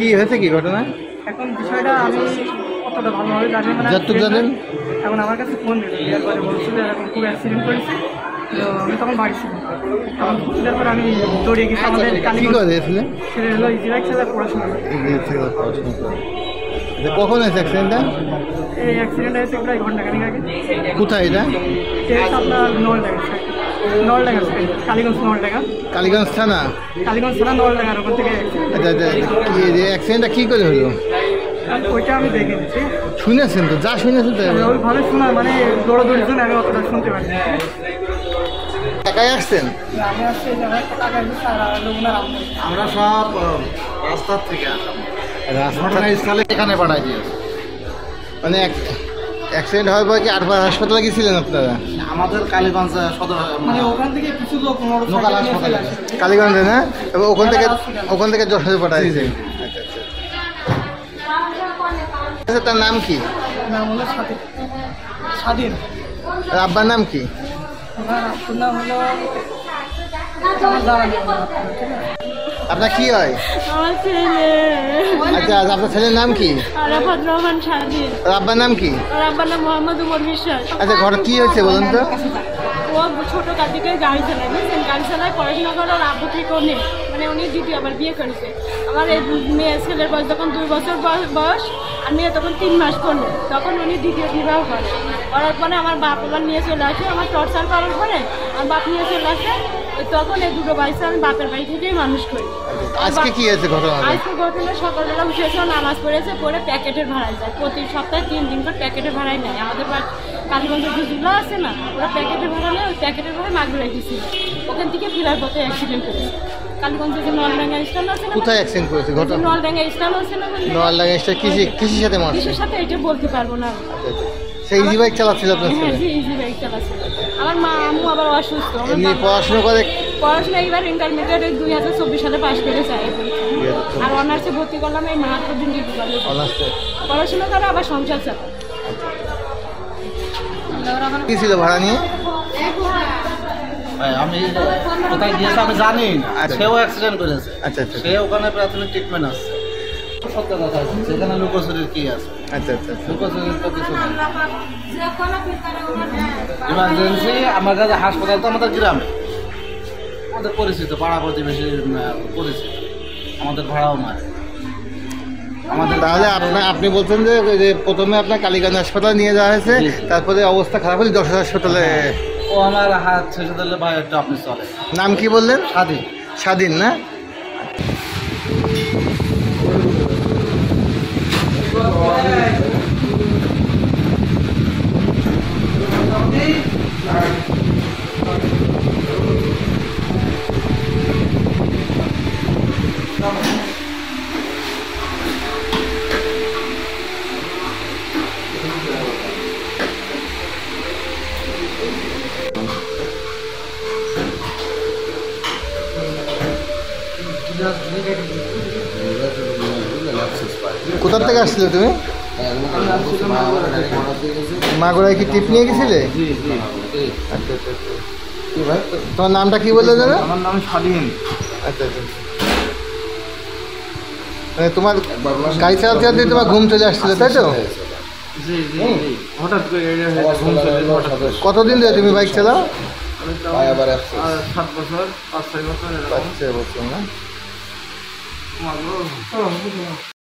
কি হয়েছে, কি ঘটনা? এখন বিষয়টা আমি অতটা ভালোভাবে জানি না, যতটুকু জানেন। এখন আমার কাছে ফোন দিল, দেওয়ার পরে বলছিল এরকম খুব অ্যাক্সিডেন্ট করেছে। তো আমি তখন বাড়ি ছিলাম, তখন দেওয়ার পরে আমি দৌড়িয়ে গেছি আমাদের কি করে দিয়েছিলেন? ছেলে হলো ইজি বাইক চালায় পড়াশোনা করে। কখন হয়েছে অ্যাক্সিডেন্টটা? এই অ্যাক্সিডেন্ট হয়েছে প্রায় ঘন্টাখানিক আগে। কোথায় এটা? আপনার নলডাঙ্গা, নলডাঙ্গা সাইড, কালীগঞ্জ নলডাঙ্গা। কালীগঞ্জ থানা? কালীগঞ্জ থানা নলডাঙ্গার ওখান থেকে। আচ্ছা আচ্ছা, অ্যাক্সিডেন্টটা কী করে হলো? ওইটা আমি দেখে নিচ্ছি। শুনেছেন তো, যা শুনেছেন তো ওইভাবে শোনা, মানে দৌড়াদৌড়ির জন্য আমি অতটা শুনতে পারি। একাই আসছেন? আমি আসছি টাকা আমরা সব রাস্তার থেকে আসলাম, ঘটনাস্থলে এখানে পাঠাই দিয়েছে। মানে অ্যাক্সিডেন্ট হওয়ার পর কি আরবার হাসপাতালে গেছিলেন আপনারা? আমাদের কালীগঞ্জ সদর মানে ওখান থেকে কিছু লোক লোকাল হাসপাতালে কালীগঞ্জে না? তবে ওখান থেকে যশোরে পাঠাইছে। আচ্ছা আচ্ছা, তার নাম কি? নাম হলো স্বাধীন। আর আব্বার নাম কি? আপনার নাম হলো আমার জানা নেই। আপনার কি হয়? আমার ছেলে। আচ্ছা, আপনার ছেলের নাম কি? আরাফাত রহমান স্বাধীন। আর আব্বার নাম কি? আর আব্বার নাম মোহাম্মদ উমর বিশ্বাস। আচ্ছা, ঘরে কি হয়েছে বলুন তো? ও ছোট কাল থেকে গাড়ি চালায়, বুঝছেন? গাড়ি চালায়, পড়াশোনা করে, ওর আব্বু থেকেও নেই, মানে উনি দ্বিতীয় আবার বিয়ে করেছে। আমার এই মেয়ে ছেলের বয়স যখন 2 বছর বয়স, আর মেয়ে তখন 3 মাস করলো, তখন উনি দ্বিতীয় বিবাহ করে। করার পরে আমার বাপ আবার নিয়ে চলে আসে, আমার টর্চার করার পরে আমার বাপ নিয়ে চলে আসে। তখন এই দুটো বাচ্চা আমি বাপের বাড়ি থেকেই মানুষ করি। আজকে কি হয়েছে ঘটনা? আজকে ঘটনা সকালবেলা উঠেছে, নামাজ পড়েছে, পরে প্যাকেটের ভাড়ায় যায়। প্রতি সপ্তাহে 3 দিন করে প্যাকেটের ভাড়ায় নেয়। আমাদের কালীগঞ্জের যে জুলা আছে না, ওরা প্যাকেটের ভাড়া নেয়, ওই প্যাকেটের ভাড়া মাগুরাই দিয়েছিল। ওখান থেকে ফেরার পথে অ্যাক্সিডেন্ট করেছে। কালীগঞ্জের যে নলডাঙ্গা স্ট্যান্ড আছে না, কোথায় অ্যাক্সিডেন্ট করেছে ঘটনা? নলডাঙ্গা স্ট্যান্ড আছে না, নলডাঙ্গা স্ট্যান্ড কিসের সাথে মারছে? কিসের সাথে এটা বলতে পারবো না। সেই ইজি বাইক চালাচ্ছিল আপনার হ্যাঁ, ছেলে? যে ইজি বাইক চালাচ্ছে। আমার মা আম্মু আবার অসুস্থ। এমনি পড়াশোনা করে? পড়াশোনা এবার ইন্টারমিডিয়েট 2024 সালে পাশ করেছে। আর অনার্সে ভর্তি করলাম এই মাহাত্মা ডিগ্রি কলেজে। পড়াশোনা করে আবার সংসার চালায়। কি ছিল ভাড়া নিয়ে? আমি কোথায় গিয়েছে আমি জানি না, সেও অ্যাক্সিডেন্ট করেছে। আচ্ছা আচ্ছা, সে ওখানে প্রাথমিক ট্রিটমেন্ট আছে। সত্য কথা আছে, সেখানে লুকোচুরির কি আছে? আচ্ছা আচ্ছা, লুকোচুরির তো কিছু নেই। ইমার্জেন্সি আমার কাছে হাসপাতাল তো আমাদের গ্রামে, আমাদের পরিচিত, পাড়া প্রতিবেশী পরিচিত, আমাদের ভাড়াও মারে আমাদের। তাহলে আপনি বলছেন যে প্রথমে আপনার কালীগঞ্জ হাসপাতালে নিয়ে যাওয়া হয়েছে, তারপরে অবস্থা খারাপ হলে যশোর হাসপাতালে। ও আমার হাত ছেড়ে দিলে ভাই একটু আপনি চলে। নাম কি বললেন? স্বাধীন। স্বাধীন না? কোথা থেকে আসছিলে তুমি? মাগুরায় কি টিপ নিয়ে গেছিলে? আচ্ছা আচ্ছা, কি ভাই তোমার নামটা কি বললে দাদা? আমার নাম স্বাধীন। আচ্ছা আচ্ছা, মানে তোমার গাড়ি চালাতে চালাতে তোমার ঘুম চলে আসছিল, তাই তো? জি জি, হঠাৎ করে ঘুম চলে এলো। কতদিন ধরে তুমি বাইক চালাও? 7 বছর, 5-6 বছর। 5-6 বছর না?